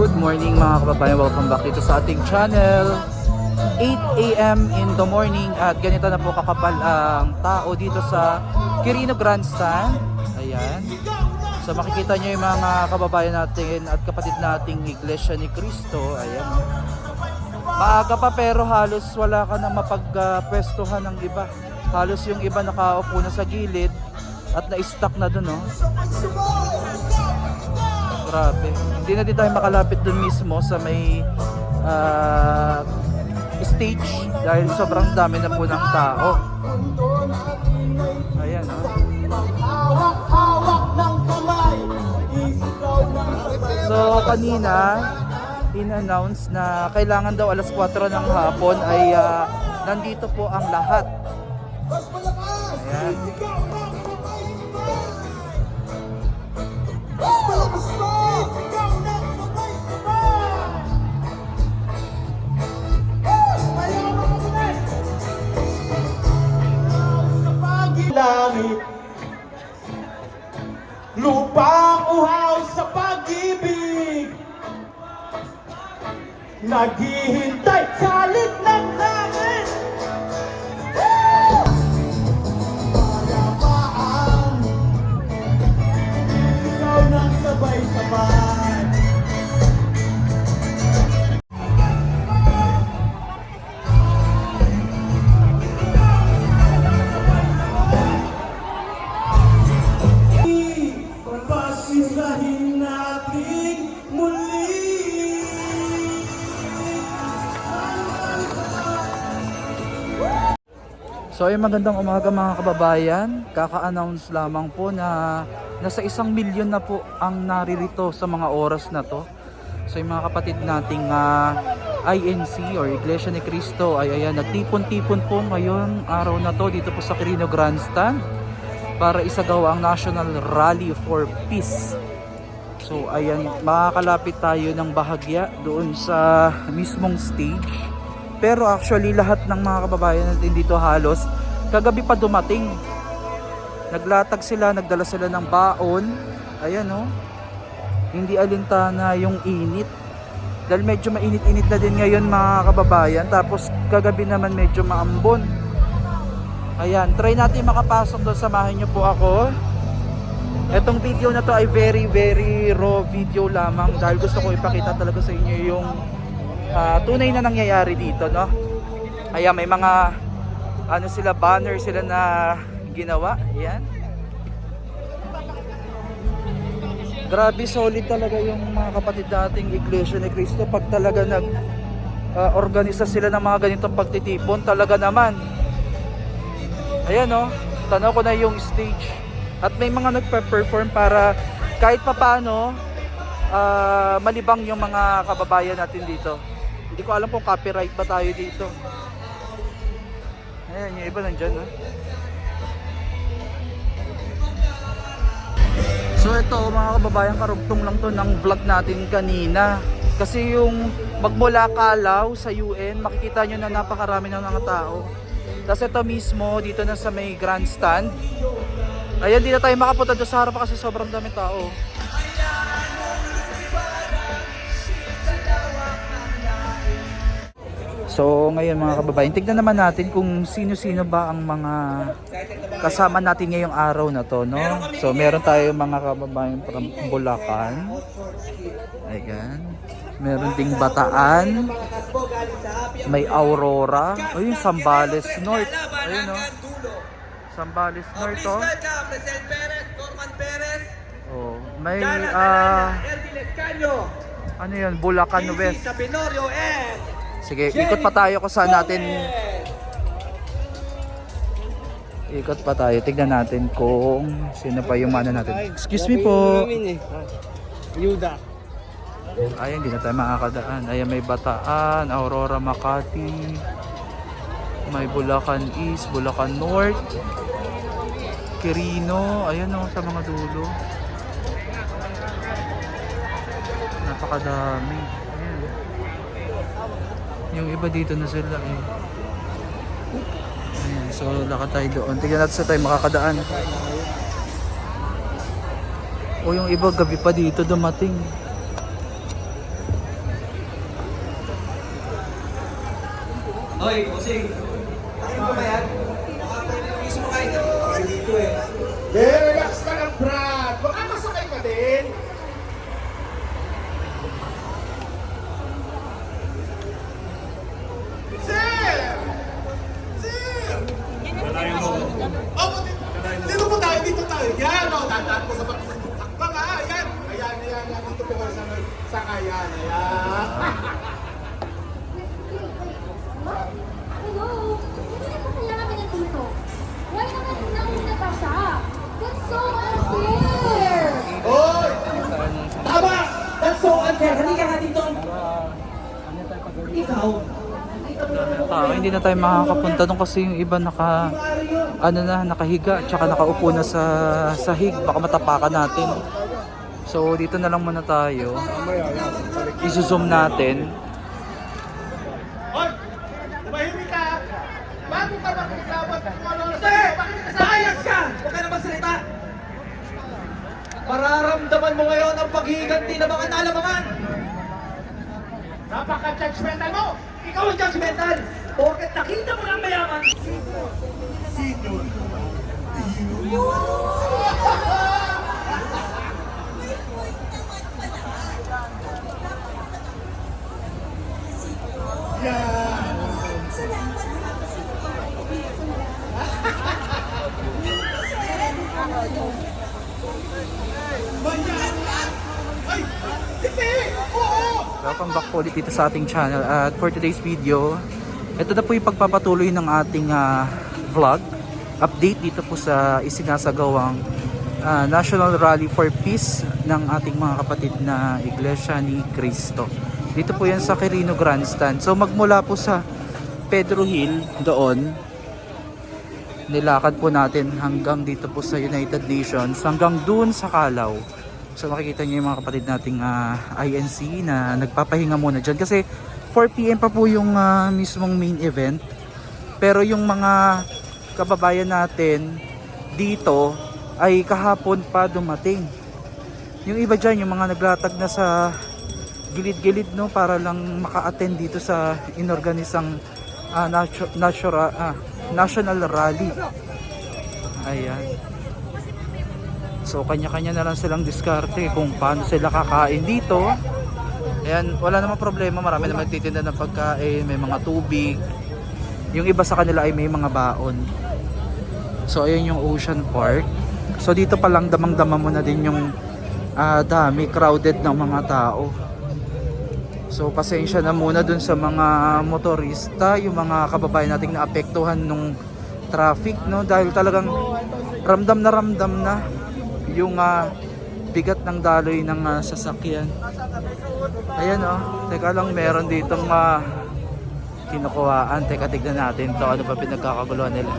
Good morning mga kababayan, welcome back dito sa ating channel. 8 AM in the morning at ganito na po kakapal ang tao dito sa Quirino Grandstand. Ayan. So makikita nyo yung mga kababayan natin at kapatid nating Iglesia ni Cristo. Ayan. Maaga pa pero halos wala ka na mapagpwestuhan ng iba. Halos yung iba nakaupo na sa gilid at na-stuck na dun, no? Grabe. Hindi na din tayo makalapit dun mismo sa may stage dahil sobrang dami na po ng tao. Ayan, ha? So kanina in-announce na kailangan daw alas 4 ng hapon ay nandito po ang lahat. Ayan. Langit, lupang uhaw sa pag-ibig, naghihintay sa lit ng langit. Mayamaan, ikaw nang sabay-sabay. Pasirahin natin muli. So ay magandang umaga mga kababayan. Kaka-announce lamang po na nasa 1 milyon na po ang naririto sa mga oras na to. So yung mga kapatid nating INC or Iglesia ni Cristo ay ayan, nagtipon-tipon po ngayon araw na to dito po sa Quirino Grandstand para isagawa ang National Rally for Peace. So ayan, makakalapit tayo ng bahagya doon sa mismong stage. Pero actually lahat ng mga kababayan natin dito halos kagabi pa dumating. Naglatag sila, nagdala sila ng baon. Ayan, oh. Hindi alintana yung init. Dahil medyo mainit-init na din ngayon mga kababayan. Tapos kagabi naman medyo maambon. Ayan, try natin makapasok doon, samahan nyo po ako. Etong video na to ay very raw video lamang dahil gusto ko ipakita talaga sa inyo yung tunay na nangyayari dito, no? Ayan, may mga ano sila, banner sila na ginawa. Ayan. Grabe, solid talaga yung mga kapatid nating Iglesia ni Cristo pag talaga organisa sila ng mga ganitong pagtitipon, talaga naman. Ayan, oh, tanaw ko na yung stage. At may mga nagpe-perform para kahit papaano malibang yung mga kababayan natin dito. Hindi ko alam kung copyright ba tayo dito. Ayan, yung iba nandyan, ha? So ito mga kababayan, karugtong lang to ng vlog natin kanina. Kasi yung magmula Calao sa UN, makikita nyo na napakarami ng mga tao. Tapos ito mismo, dito na sa may grandstand. Ayan, di na tayo makapunta doon sa harap kasi sobrang dami tao. So ngayon mga kababayan, tignan naman natin kung sino-sino ba ang mga kasama natin ngayong araw na to, no? So meron tayo mga kababayan from Bulacan. Ayan. Meron ding Bataan. May Aurora. Ayun, Zambales North. Ayun, no? Zambales North, oh. Oh, may ano yun, Bulacan West. Sige, ikot pa tayo kung saan natin. Ikot pa tayo. Tignan natin kung sino pa yung mana natin. Excuse me po. Yuda. Ayan, hindi na tayo makakadaan. Ayan, may Bataan, Aurora, Makati. May Bulacan East, Bulacan North, Quirino. Ayan, oh, sa mga dulo. Napakadami. Ayan. Yung iba dito na sila, eh. Ayan, so lakad tayo doon. Tignan natin sa tayo makakadaan. O yung iba gabi pa dito dumating. Hoy, bossing. Takin mo ba yan? Mismo kayo dito eh. Relax ka lang, Brad. Baka masakay ka din. Sir! Sir! Oh, dito po tayo, dito tayo. Yan, oh, dadaan ko sa hakbang, ha? Ayan. Ayan, ayan, ayan. Dito po sa kayan. Ayan. Hello? Hindi na po kailangan kami nandito. Why naman nauna pa siya? That's so unfair! Hoy! Tama! That's so unfair. Halika nga dito. Ikaw. Hindi na tayo makakapunta doon kasi yung iba nakahiga tsaka nakaupo na sa sahig, baka matapakan natin. So dito na lang muna tayo. I-zoom natin. Hoy! Tumahimik ka! Bago ka makikilaban kung ano na sa'yo, bakit ka sa ayas ka? Huwag ka na magsalita. Mararamdaman mo ngayon ang paghihiganti ng mga nalamangan. Napaka-judgmental mo! Ikaw ang judgmental. Porket nakita mo lang mayaman. Ay! Hindi! Oo! Welcome back po ulit dito sa ating channel. At for today's video, ito na po yung pagpapatuloy ng ating vlog. Update dito po sa isinasagawang National Rally for Peace ng ating mga kapatid na Iglesia ni Cristo. Dito po yan sa Quirino Grandstand. So magmula po sa Pedro Hill doon, nilakad po natin hanggang dito po sa United Nations, hanggang doon sa Calao. So makikita niyo yung mga kapatid nating INC na nagpapahinga muna dyan kasi 4 PM pa po yung mismong main event. Pero yung mga kababayan natin dito ay kahapon pa dumating. Yung iba dyan, yung mga naglatag na sa gilid-gilid, no, para lang maka-attend dito sa inorganisang national rally. Ayan. So kanya-kanya na lang silang diskarte kung paano sila kakain dito. Ayan, wala namang problema, marami naman nagtitinda ng pagkain, may mga tubig. Yung iba sa kanila ay may mga baon. So ayun yung Ocean Park. So dito pa lang damang-dama mo na din yung dami, crowded ng mga tao. So pasensya na muna dun sa mga motorista, yung mga kababayan nating naapektuhan nung traffic, no, dahil talagang ramdam na yung bigat ng daloy ng sasakyan. Ayan, oh, teka lang, meron ditong kinukuhaan. Teka, tignan natin to, ano ba pinagkakaguluhan nila.